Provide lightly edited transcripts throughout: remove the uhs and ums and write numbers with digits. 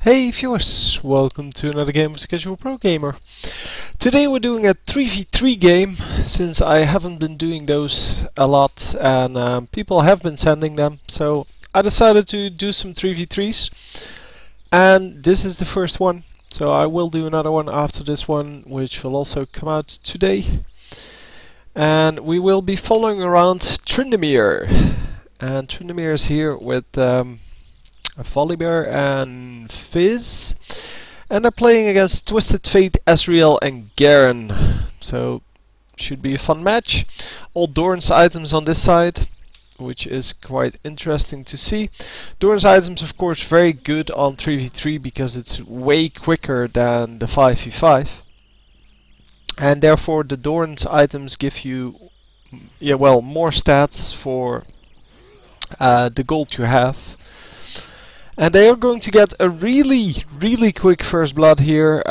Hey viewers, welcome to another game of the Casual Pro Gamer. Today we're doing a 3v3 game, since I haven't been doing those a lot and people have been sending them, so I decided to do some 3v3s. And this is the first one, so I will do another one after this one, which will also come out today. And we will be following around Tryndamere. And Tryndamere is here with Tryndamere and Fizz, and they're playing against Twisted Fate, Ezreal and Garen. So should be a fun match. All Doran's items on this side, which is quite interesting to see. Doran's items of course very good on 3v3 because it's way quicker than the 5v5, and therefore the Doran's items give you more stats for the gold you have. And they are going to get a really quick first blood here.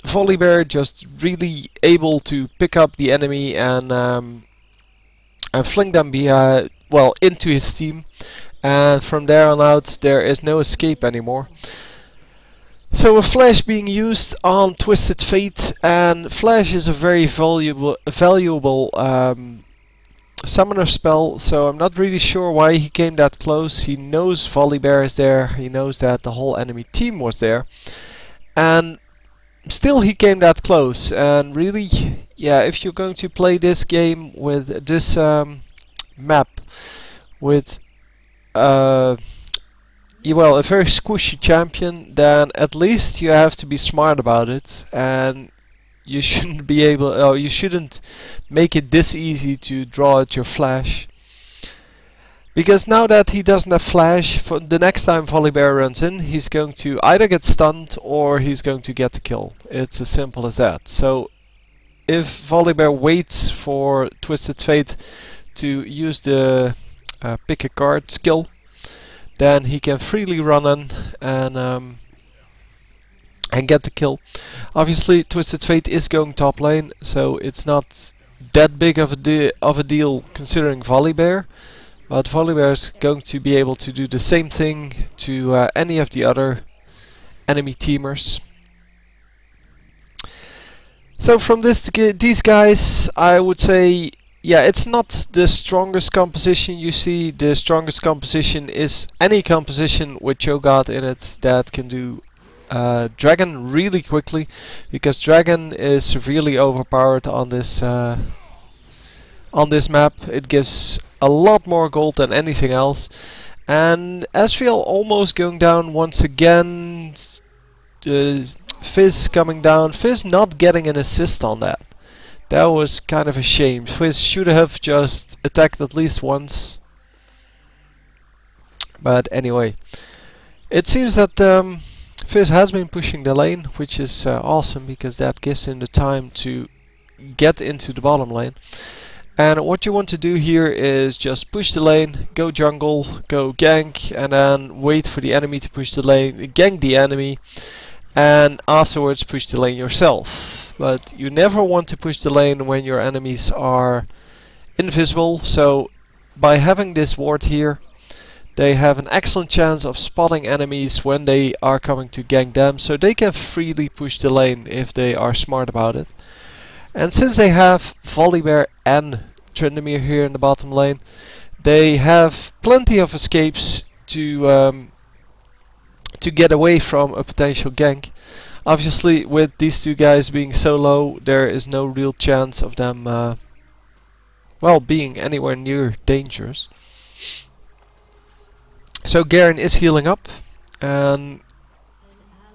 Tryndamere just really able to pick up the enemy and fling them into his team. And from there on out, there is no escape anymore. So a flash being used on Twisted Fate, and flash is a very valuable summoner spell, so I'm not really sure why he came that close. He knows Tryndamere is there, he knows that the whole enemy team was there, and still he came that close. And really, yeah, if you're going to play this game with this map with a very squishy champion, then at least you have to be smart about it, and you shouldn't be able, you shouldn't make it this easy to draw out your flash. Because now that he doesn't have flash, for the next time Tryndamere runs in, he's going to either get stunned or he's going to get the kill. It's as simple as that. So if Tryndamere waits for Twisted Fate to use the pick a card skill, then he can freely run in and get the kill. Obviously Twisted Fate is going top lane, so it's not that big of a deal considering Tryndamere, but Tryndamere is going to be able to do the same thing to any of the other enemy teamers. So from these guys, I would say, yeah, it's not the strongest composition you see. The strongest composition is any composition with Cho'Gath in it that can do Dragon really quickly, because Dragon is severely overpowered on this map. It gives a lot more gold than anything else. And Ezreal almost going down once again. Fizz coming down. Fizz not getting an assist on that. That was kind of a shame. Fizz should have just attacked at least once. But anyway, it seems that Fizz has been pushing the lane, which is awesome, because that gives him the time to get into the bottom lane. And what you want to do here is just push the lane, go jungle, go gank, and then wait for the enemy to push the lane, gank the enemy, and afterwards push the lane yourself. But you never want to push the lane when your enemies are invisible, so by having this ward here, they have an excellent chance of spotting enemies when they are coming to gank them, so they can freely push the lane if they are smart about it. And since they have Tryndamere and Tryndamere here in the bottom lane, they have plenty of escapes to get away from a potential gank. Obviously, with these two guys being so low, there is no real chance of them being anywhere near dangerous. So Garen is healing up, and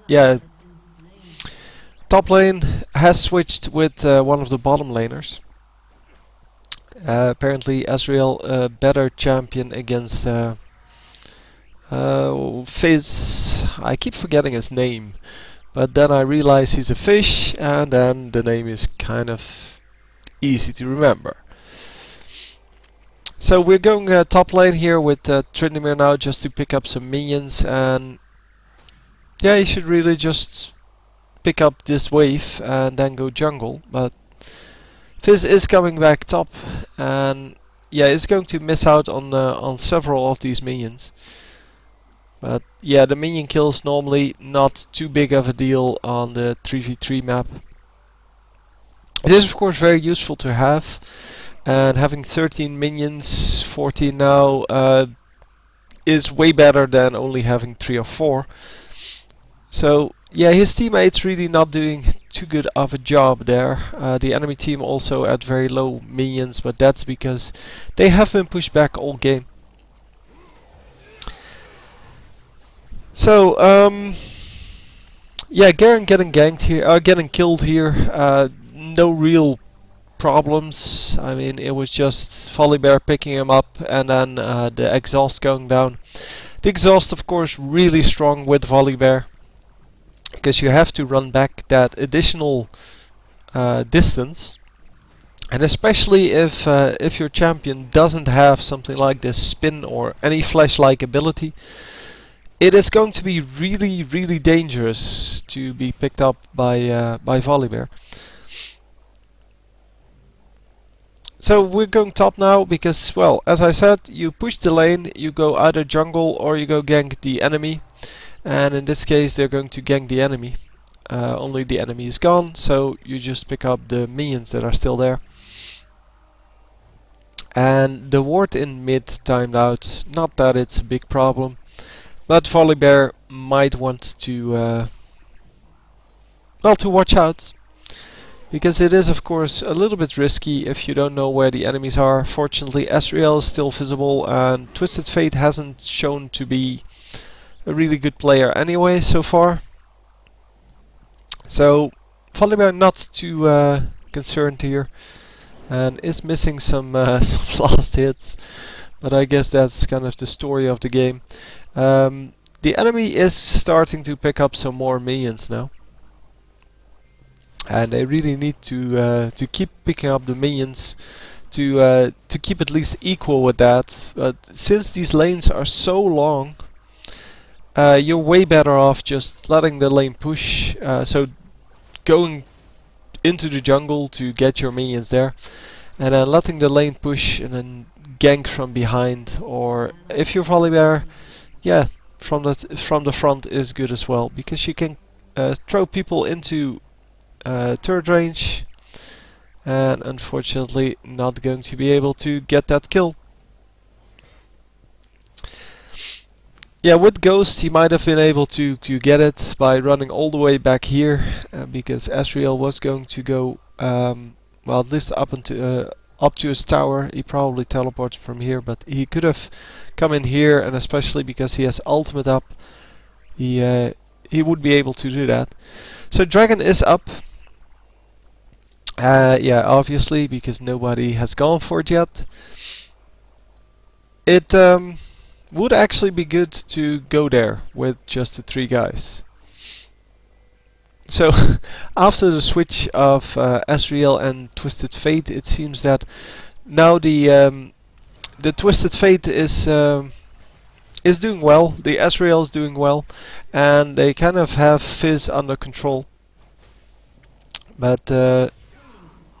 yeah, top lane has switched with one of the bottom laners. Apparently Ezreal a better champion against Fizz. I keep forgetting his name, but then I realize he's a fish, and then the name is kind of easy to remember. So we're going top lane here with Tryndamere now, just to pick up some minions, and yeah, you should really just pick up this wave and then go jungle. But Fizz is coming back top, and yeah, he's going to miss out on several of these minions. But yeah, the minion kills normally not too big of a deal on the 3v3 map. It is of course very useful to have, and having 13 minions, 14 now, is way better than only having 3 or 4. So yeah, his teammates really not doing too good of a job there. The enemy team also at very low minions, but that's because they have been pushed back all game. So yeah, Garen getting ganked here, getting killed here. No real problems. I mean, it was just Volibear picking him up and then the exhaust going down. The exhaust, of course, really strong with Volibear, because you have to run back that additional distance, and especially if your champion doesn't have something like this spin or any flash-like ability, it is going to be really dangerous to be picked up by Volibear. So we're going top now because, well, as I said, you push the lane, you go either jungle or you go gank the enemy. And in this case they're going to gank the enemy. Only the enemy is gone, so you just pick up the minions that are still there. And the ward in mid timed out, not that it's a big problem. But Volibear might want to, well, to watch out. Because it is of course a little bit risky if you don't know where the enemies are. Fortunately Asriel is still visible, and Twisted Fate hasn't shown to be a really good player anyway so far. So Volibear not too concerned here, and is missing some last hits, but I guess that's kind of the story of the game. The enemy is starting to pick up some more minions now. And they really need to keep picking up the minions to keep at least equal with that. But since these lanes are so long, you're way better off just letting the lane push. So going into the jungle to get your minions there, and then letting the lane push and then gank from behind. Or if you're Volibear, yeah, from the front is good as well, because you can throw people into turret range, and unfortunately not going to be able to get that kill. Yeah, with Ghost he might have been able to get it by running all the way back here, because Asriel was going to go, well, at least up to his tower. He probably teleported from here, but he could have come in here, and especially because he has ultimate up, he would be able to do that. So Dragon is up. Yeah, obviously, because nobody has gone for it yet. It would actually be good to go there with just the 3 guys. So after the switch of Asriel and Twisted Fate, it seems that now the Twisted Fate is doing well, the Asriel is doing well, and they kind of have Fizz under control. But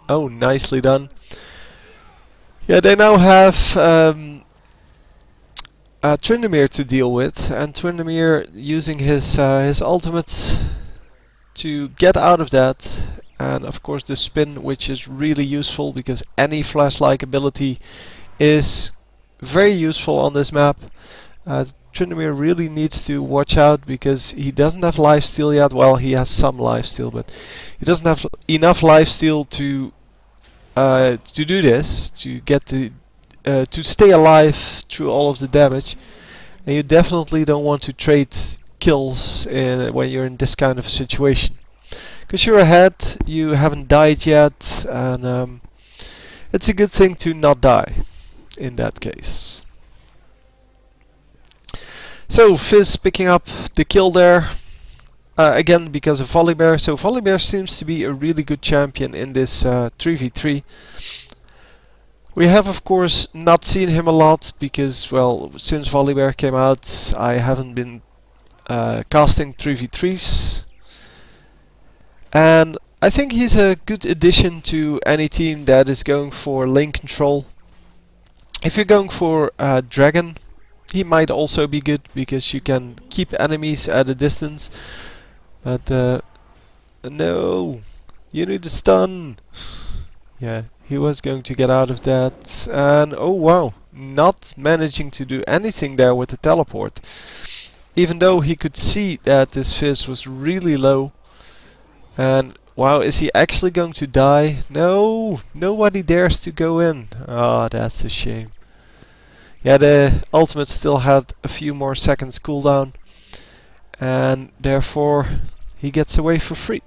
oh, nicely done. Yeah, they now have Tryndamere to deal with, and Tryndamere using his ultimate to get out of that, and of course the spin, which is really useful because any flash-like ability is very useful on this map. Tryndamere really needs to watch out because he doesn't have lifesteal yet. Well, he has some lifesteal, but he doesn't have enough lifesteal to do this, to get to stay alive through all of the damage. And you definitely don't want to trade kills when you're in this kind of a situation, because you're ahead, you haven't died yet, and it's a good thing to not die in that case. So Fizz picking up the kill there, again because of Volibear. So Volibear seems to be a really good champion in this 3v3. We have of course not seen him a lot because, well, since Volibear came out I haven't been casting 3v3s, and I think he's a good addition to any team that is going for lane control. If you're going for Dragon, he might also be good because you can keep enemies at a distance. But no, you need a stun. Yeah, he was going to get out of that, and oh wow, not managing to do anything there with the teleport. Even though he could see that this Fizz was really low. And wow, is he actually going to die? No, nobody dares to go in. Oh, that's a shame. Yeah, the ultimate still had a few more seconds cooldown, and therefore he gets away for free.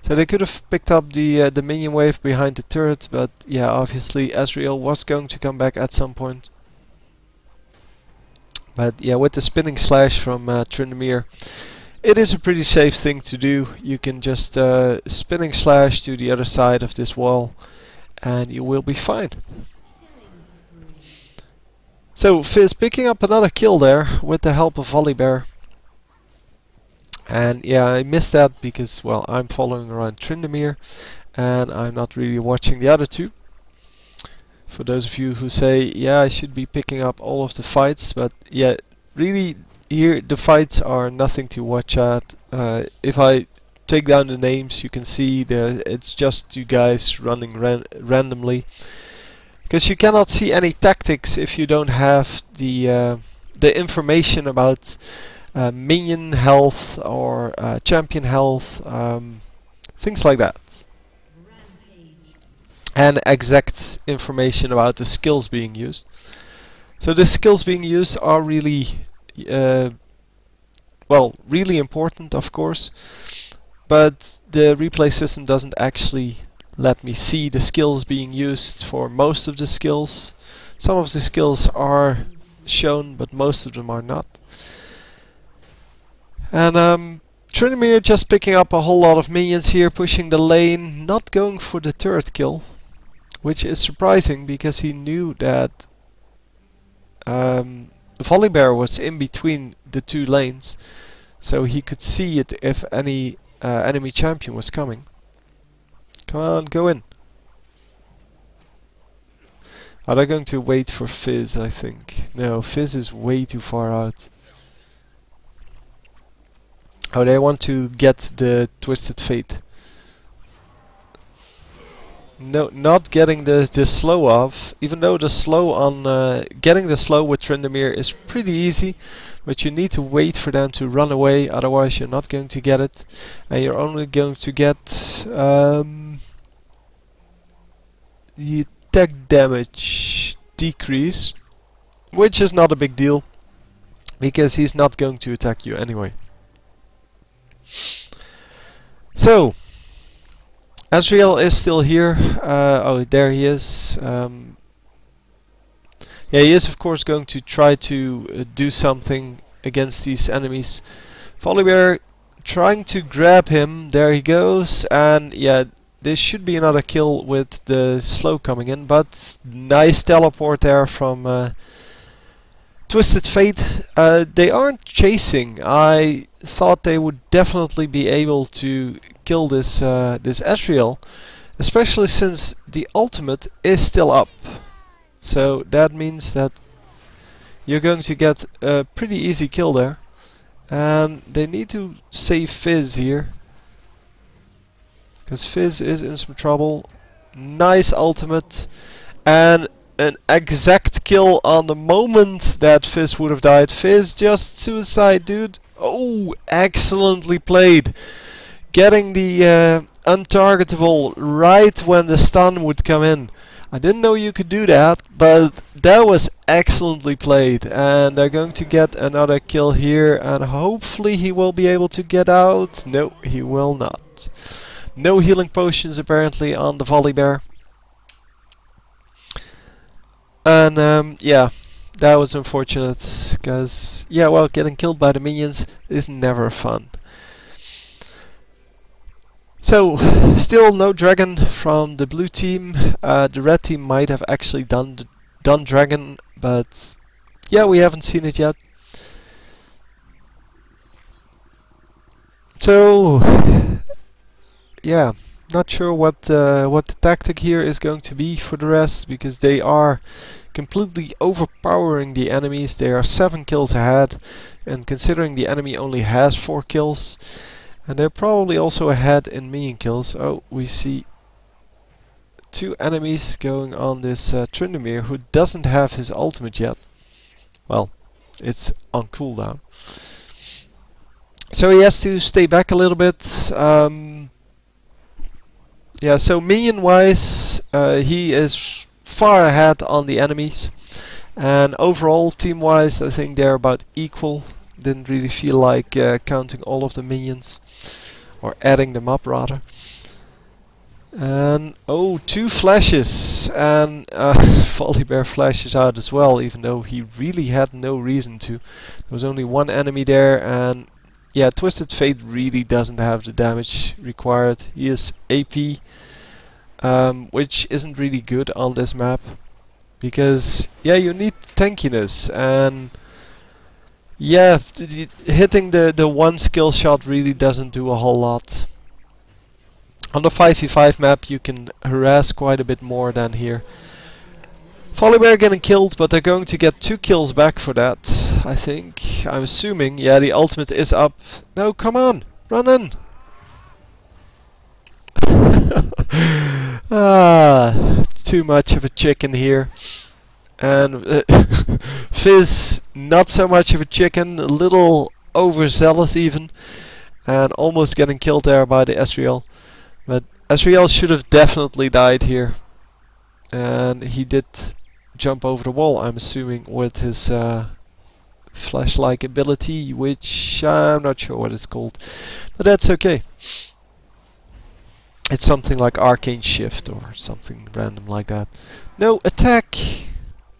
So they could have picked up the minion wave behind the turret, but yeah, obviously Ezreal was going to come back at some point. But yeah, with the spinning slash from Tryndamere, it is a pretty safe thing to do. You can just spinning slash to the other side of this wall, and you will be fine. So Fizz picking up another kill there with the help of Volibear. And yeah, I missed that because, well, I'm following around Tryndamere and I'm not really watching the other two. For those of you who say, yeah, I should be picking up all of the fights, but yeah, really here the fights are nothing to watch at. If I take down the names, you can see it's just two guys running randomly. Because you cannot see any tactics if you don't have the information about minion health or champion health, things like that. And exact information about the skills being used. So the skills being used are really, well, really important, of course. But the replay system doesn't actually let me see the skills being used for most of the skills. Some of the skills are shown, but most of them are not. And Tryndamere just picking up a whole lot of minions here, pushing the lane, not going for the turret kill, which is surprising because he knew that Volibear was in between the two lanes, so he could see it if any enemy champion was coming. Come on, go in. Are they going to wait for Fizz, I think? No, Fizz is way too far out. Oh, they want to get the Twisted Fate. No, not getting the slow off, even though the slow on getting the slow with Tryndamere is pretty easy, but you need to wait for them to run away, otherwise you're not going to get it, and you're only going to get the attack damage decrease, which is not a big deal, because he's not going to attack you anyway. So Ezreal is still here. Oh, there he is. Yeah, he is of course going to try to do something against these enemies. Volibear trying to grab him. There he goes. And yeah, this should be another kill with the slow coming in. But nice teleport there from Twisted Fate. They aren't chasing. I thought they would definitely be able to kill this this Ezreal, especially since the ultimate is still up. So that means that you're going to get a pretty easy kill there. And they need to save Fizz here, because Fizz is in some trouble. Nice ultimate, and an exact kill on the moment that Fizz would have died. Fizz just suicide, dude. Oh, excellently played. Getting the untargetable right when the stun would come in. I didn't know you could do that, but that was excellently played. And they're going to get another kill here, and hopefully he will be able to get out. No, he will not. No healing potions apparently on the Volibear. And yeah, that was unfortunate, because yeah, well, getting killed by the minions is never fun. So, still no dragon from the blue team. The red team might have actually done dragon, but yeah, we haven't seen it yet. So, yeah, Not sure what the tactic here is going to be for the rest, because they are completely overpowering the enemies. They are 7 kills ahead, and considering the enemy only has 4 kills, and they're probably also ahead in minion kills. Oh, we see 2 enemies going on this Tryndamere, who doesn't have his ultimate yet. Well, it's on cooldown. So he has to stay back a little bit. Yeah, so minion-wise, he is far ahead on the enemies. And overall, team-wise, I think they're about equal. Didn't really feel like counting all of the minions. Or adding them up, rather. And, oh, 2 flashes. And Tryndamere flashes out as well, even though he really had no reason to. There was only 1 enemy there, and yeah, Twisted Fate really doesn't have the damage required. He is AP, which isn't really good on this map, because yeah, you need tankiness, and yeah, hitting the one skill shot really doesn't do a whole lot. On the 5v5 map you can harass quite a bit more than here. Tryndamere getting killed, but they're going to get 2 kills back for that, I think. I'm assuming. Yeah, the ultimate is up. No, come on! Run in! Too much of a chicken here. And Fizz, not so much of a chicken, a little overzealous even. And almost getting killed there by the Ezreal. But Ezreal should have definitely died here. And he did jump over the wall, I'm assuming, with his flash-like ability, which I'm not sure what it's called, but that's okay. It's something like Arcane Shift or something random like that. No, attack!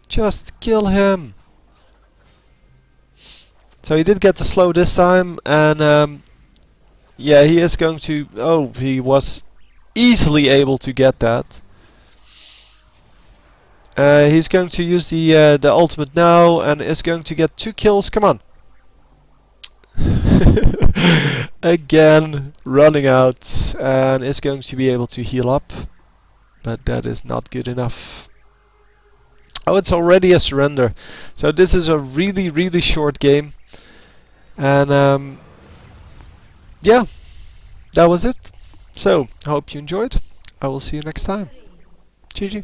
Just kill him! So he did get the slow this time, and yeah, he is going to... Oh, he was easily able to get that. He's going to use the ultimate now and is going to get 2 kills. Come on. Again, running out, and is going to be able to heal up. But that is not good enough. Oh, it's already a surrender. So this is a really, really short game. And yeah, that was it. So, I hope you enjoyed. I will see you next time. GG.